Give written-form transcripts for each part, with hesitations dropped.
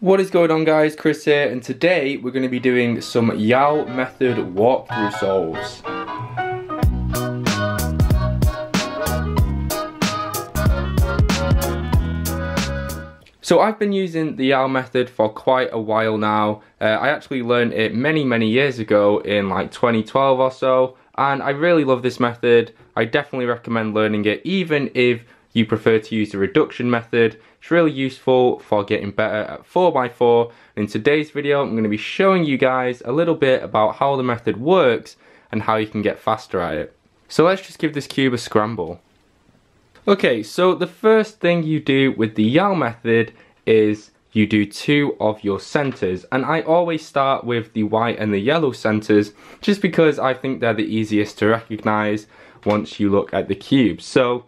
What is going on, guys? Chris here, and today we're going to be doing some Yau Method walkthrough solves. So I've been using the Yau Method for quite a while now. I actually learned it many years ago in like 2012 or so, and I really love this method. I definitely recommend learning it even if you prefer to use the reduction method. It's really useful for getting better at 4x4. In today's video, I'm going to be showing you guys a little bit about how the method works and how you can get faster at it. So let's just give this cube a scramble. Okay, so the first thing you do with the Yau method is you do two of your centers, and I always start with the white and the yellow centers just because I think they're the easiest to recognize once you look at the cube. So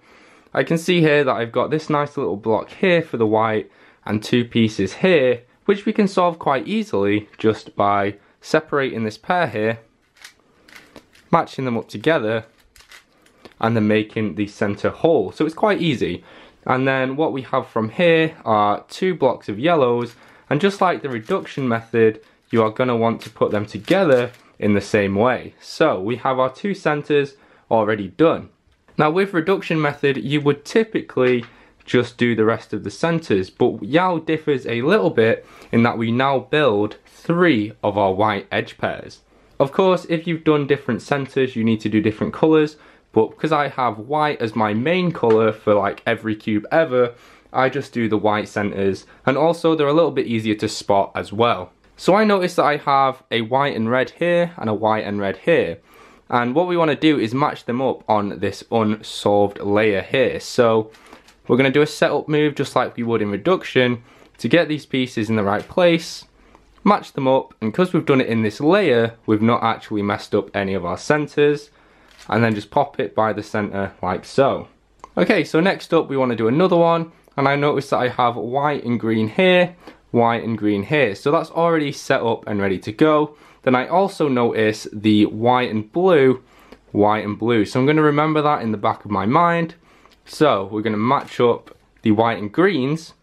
I can see here that I've got this nice little block here for the white and two pieces here, which we can solve quite easily just by separating this pair here, matching them up together, and then making the center hole. So it's quite easy. And then what we have from here are two blocks of yellows, and just like the reduction method, you are going to want to put them together in the same way. So we have our two centers already done. Now with reduction method, you would typically just do the rest of the centers, but Yau differs a little bit in that we now build three of our white edge pairs. Of course, if you've done different centers, you need to do different colors, but because I have white as my main color for like every cube ever, I just do the white centers, and also they're a little bit easier to spot as well. So I noticed that I have a white and red here and a white and red here. And what we want to do is match them up on this unsolved layer here. So we're going to do a setup move just like we would in reduction to get these pieces in the right place, match them up, and because we've done it in this layer, we've not actually messed up any of our centers, and then just pop it by the center like so. Okay, so next up we want to do another one, and I noticed that I have white and green here, white and green here, so that's already set up and ready to go. Then I also notice the white and blue, so I'm going to remember that in the back of my mind. So we're going to match up the white and greens,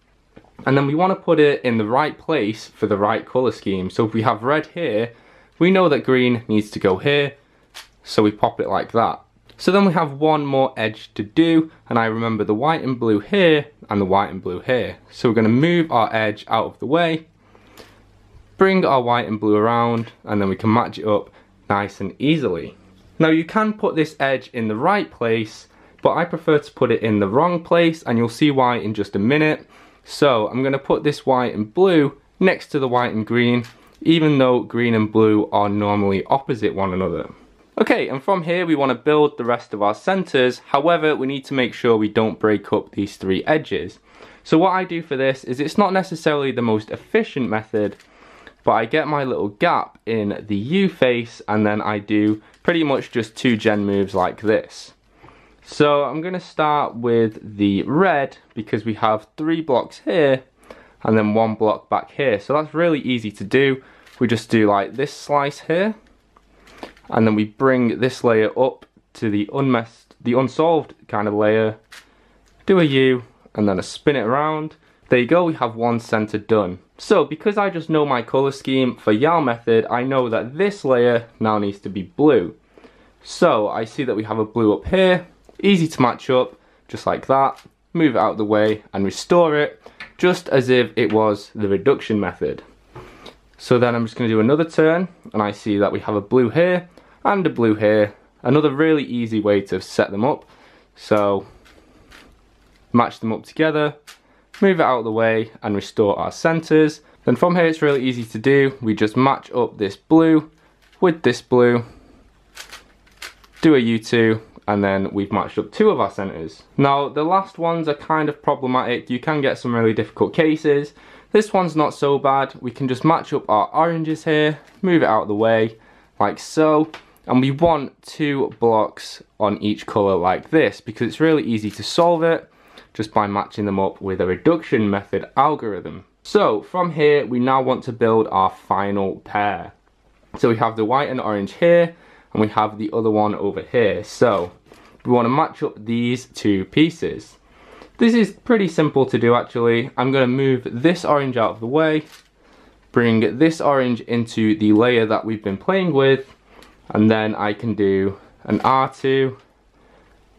and then we want to put it in the right place for the right color scheme. So if we have red here, we know that green needs to go here, so we pop it like that. So then we have one more edge to do, and I remember the white and blue here and the white and blue here. So we're going to move our edge out of the way, bring our white and blue around, and then we can match it up nice and easily. Now you can put this edge in the right place, but I prefer to put it in the wrong place, and you'll see why in just a minute. So I'm going to put this white and blue next to the white and green, even though green and blue are normally opposite one another. Okay, and from here we want to build the rest of our centers. However, we need to make sure we don't break up these three edges. So what I do for this is, it's not necessarily the most efficient method, but I get my little gap in the U face, and then I do pretty much just two gen moves like this. So I'm going to start with the red because we have three blocks here and then one block back here. So that's really easy to do. We just do like this slice here, and then we bring this layer up to the unsolved kind of layer, do a U, and then a spin it around. There you go, we have one center done. So because I just know my color scheme for Yau method, I know that this layer now needs to be blue. So I see that we have a blue up here, easy to match up, just like that, move it out of the way and restore it, just as if it was the reduction method. So then I'm just going to do another turn, and I see that we have a blue here and a blue here. Another really easy way to set them up. So match them up together, move it out of the way and restore our centers. Then from here it's really easy to do. We just match up this blue with this blue, do a U2, and then we've matched up two of our centers. Now the last ones are kind of problematic. You can get some really difficult cases. This one's not so bad. We can just match up our oranges here, move it out of the way like so, and we want two blocks on each color like this because it's really easy to solve it just by matching them up with a reduction method algorithm. So from here we now want to build our final pair. So we have the white and orange here, and we have the other one over here. So we want to match up these two pieces. This is pretty simple to do actually. I'm going to move this orange out of the way, bring this orange into the layer that we've been playing with, and then I can do an R2,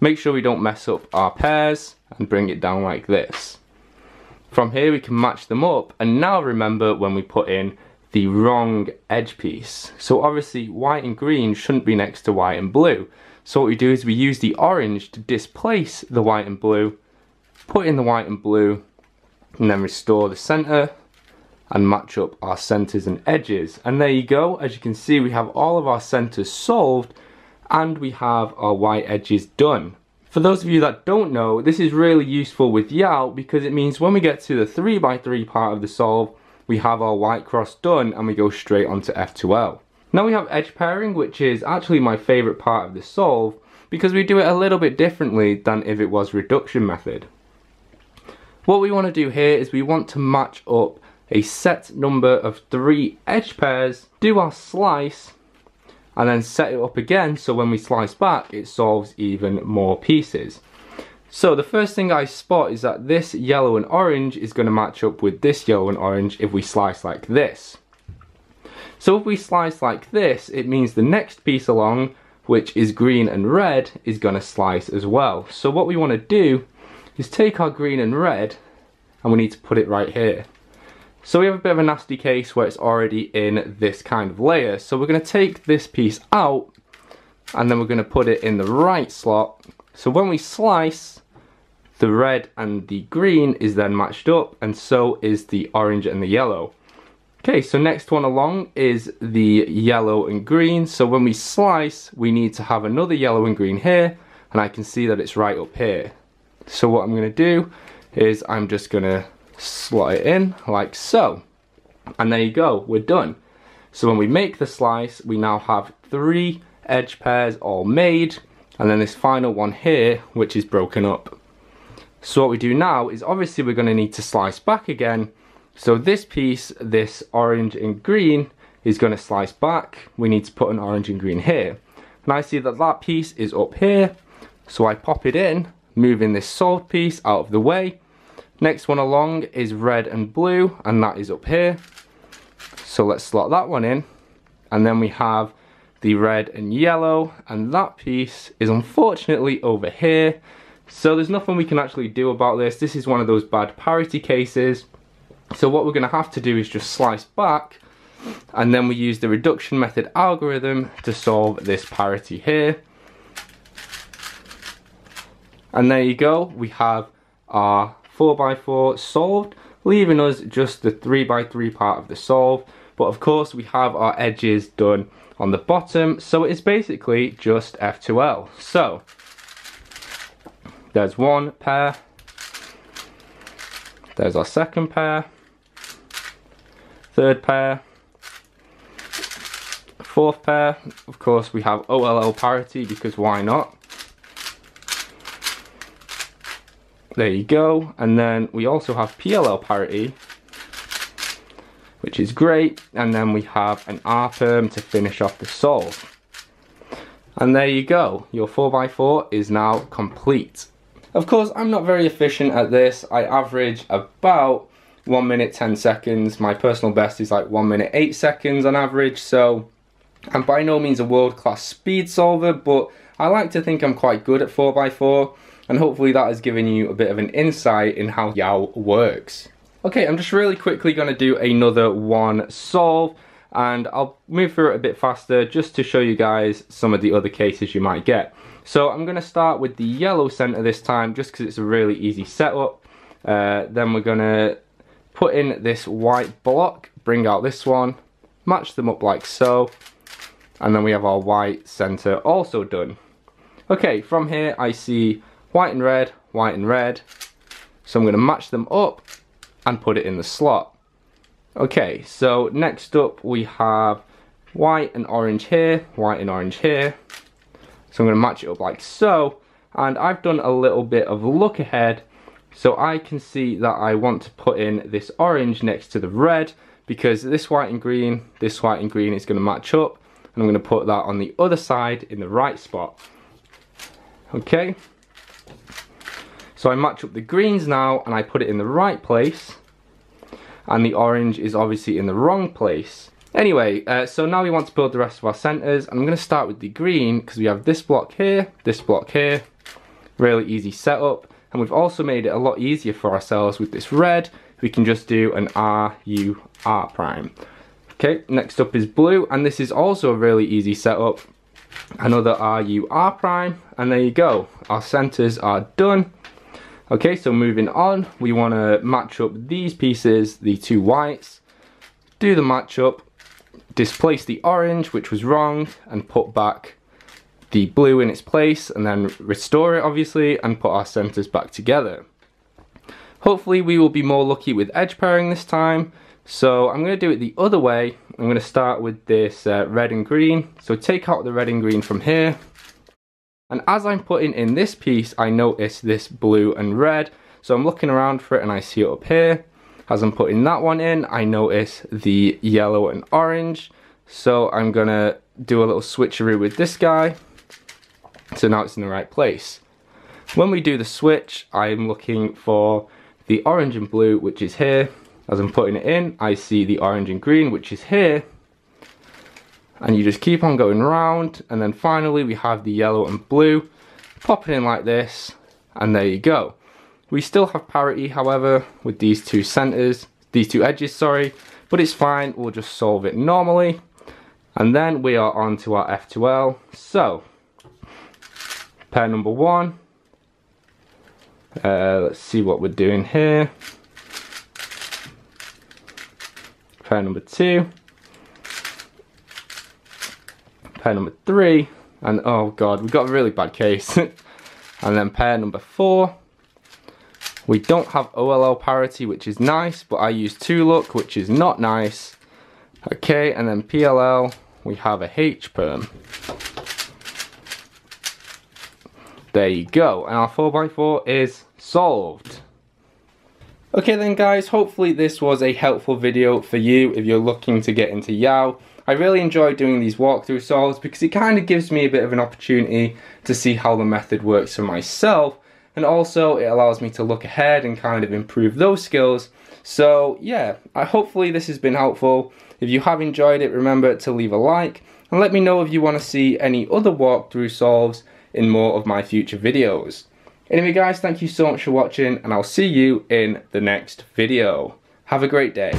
make sure we don't mess up our pairs, and bring it down like this. From here we can match them up, and now remember when we put in the wrong edge piece. So obviously white and green shouldn't be next to white and blue. So what we do is we use the orange to displace the white and blue, put in the white and blue, and then restore the center and match up our centers and edges. And there you go. As you can see, we have all of our centers solved and we have our white edges done. For those of you that don't know, this is really useful with Yau because it means when we get to the 3x3 part of the solve, we have our white cross done and we go straight onto F2L. Now we have edge pairing, which is actually my favorite part of the solve because we do it a little bit differently than if it was reduction method. What we want to do here is we want to match up a set number of 3 edge pairs, do our slice, and then set it up again so when we slice back it solves even more pieces. So the first thing I spot is that this yellow and orange is going to match up with this yellow and orange if we slice like this. So if we slice like this, it means the next piece along, which is green and red, is going to slice as well. So what we want to do is take our green and red and we need to put it right here. So we have a bit of a nasty case where it's already in this kind of layer. So we're going to take this piece out and then we're going to put it in the right slot. So when we slice, the red and the green is then matched up and so is the orange and the yellow. Okay, so next one along is the yellow and green. So when we slice, we need to have another yellow and green here, and I can see that it's right up here. So what I'm going to do is I'm just going to slot it in like so. And there you go, we're done. So when we make the slice, we now have 3 edge pairs all made, and then this final one here, which is broken up. So what we do now is obviously we're going to need to slice back again. So this piece, this orange and green, is going to slice back. We need to put an orange and green here. And I see that that piece is up here. So I pop it in, moving this solved piece out of the way. Next one along is red and blue, and that is up here. So let's slot that one in. And then we have the red and yellow, and that piece is unfortunately over here. So there's nothing we can actually do about this. This is one of those bad parity cases. So what we're going to have to do is just slice back, and then we use the reduction method algorithm to solve this parity here. And there you go, we have our 4x4 solved, leaving us just the 3x3 part of the solve. But of course we have our edges done on the bottom, so it's basically just F2L. So there's one pair, there's our second pair, third pair, fourth pair. Of course we have OLL parity because why not? There you go. And then we also have PLL parity, which is great. And then we have an R-perm to finish off the solve. And there you go. Your 4x4 is now complete. Of course, I'm not very efficient at this. I average about 1 minute 10 seconds. My personal best is like 1 minute 8 seconds on average. So I'm by no means a world-class speed solver, but I like to think I'm quite good at 4x4. And hopefully that has given you a bit of an insight in how Yau works. Okay, I'm just really quickly going to do another one solve, and I'll move through it a bit faster just to show you guys some of the other cases you might get. So I'm going to start with the yellow center this time just because it's a really easy setup. Then we're going to put in this white block, bring out this one, match them up like so, and then we have our white center also done. Okay, from here I see white and red, so I'm going to match them up and put it in the slot. Okay, so next up we have white and orange here, white and orange here. So I'm going to match it up like so, and I've done a little bit of look ahead, so I can see that I want to put in this orange next to the red, because this white and green is going to match up, and I'm going to put that on the other side in the right spot. Okay, So I match up the greens now and I put it in the right place, and the orange is obviously in the wrong place. Anyway, so now we want to build the rest of our centers, and I'm going to start with the green because we have this block here, really easy setup, and we've also made it a lot easier for ourselves with this red. We can just do an R, U, R prime. Okay, next up is blue, and this is also a really easy setup. Another R, U, R prime, and there you go. Our centers are done. Okay, so moving on, we want to match up these pieces, the two whites, do the match up, displace the orange, which was wrong, and put back the blue in its place, and then restore it obviously, and put our centers back together. Hopefully we will be more lucky with edge pairing this time, so I'm going to do it the other way. I'm going to start with this red and green, so take out the red and green from here, and as I'm putting in this piece I notice this blue and red, so I'm looking around for it and I see it up here. As I'm putting that one in, I notice the yellow and orange, so I'm going to do a little switcheroo with this guy, so now it's in the right place. When we do the switch, I'm looking for the orange and blue, which is here. As I'm putting it in, I see the orange and green, which is here. And you just keep on going around, and then finally we have the yellow and blue. Pop it in like this, and there you go. We still have parity, however, with these two centers, these two edges, sorry, but it's fine, we'll just solve it normally. And then we are on to our F2L. So, pair number one. Let's see what we're doing here. Pair number two. Pair number three. And oh god, we've got a really bad case. And then pair number four. We don't have OLL parity, which is nice, but I use 2-look, which is not nice. Okay, and then PLL, we have a H perm. There you go, and our 4x4 is solved. Okay then guys, hopefully this was a helpful video for you if you're looking to get into Yau. I really enjoy doing these walkthrough solves because it kind of gives me a bit of an opportunity to see how the method works for myself, and also it allows me to look ahead and kind of improve those skills. So yeah, hopefully this has been helpful. If you have enjoyed it, remember to leave a like, and let me know if you want to see any other walkthrough solves in more of my future videos. Anyway guys, thank you so much for watching, and I'll see you in the next video. Have a great day.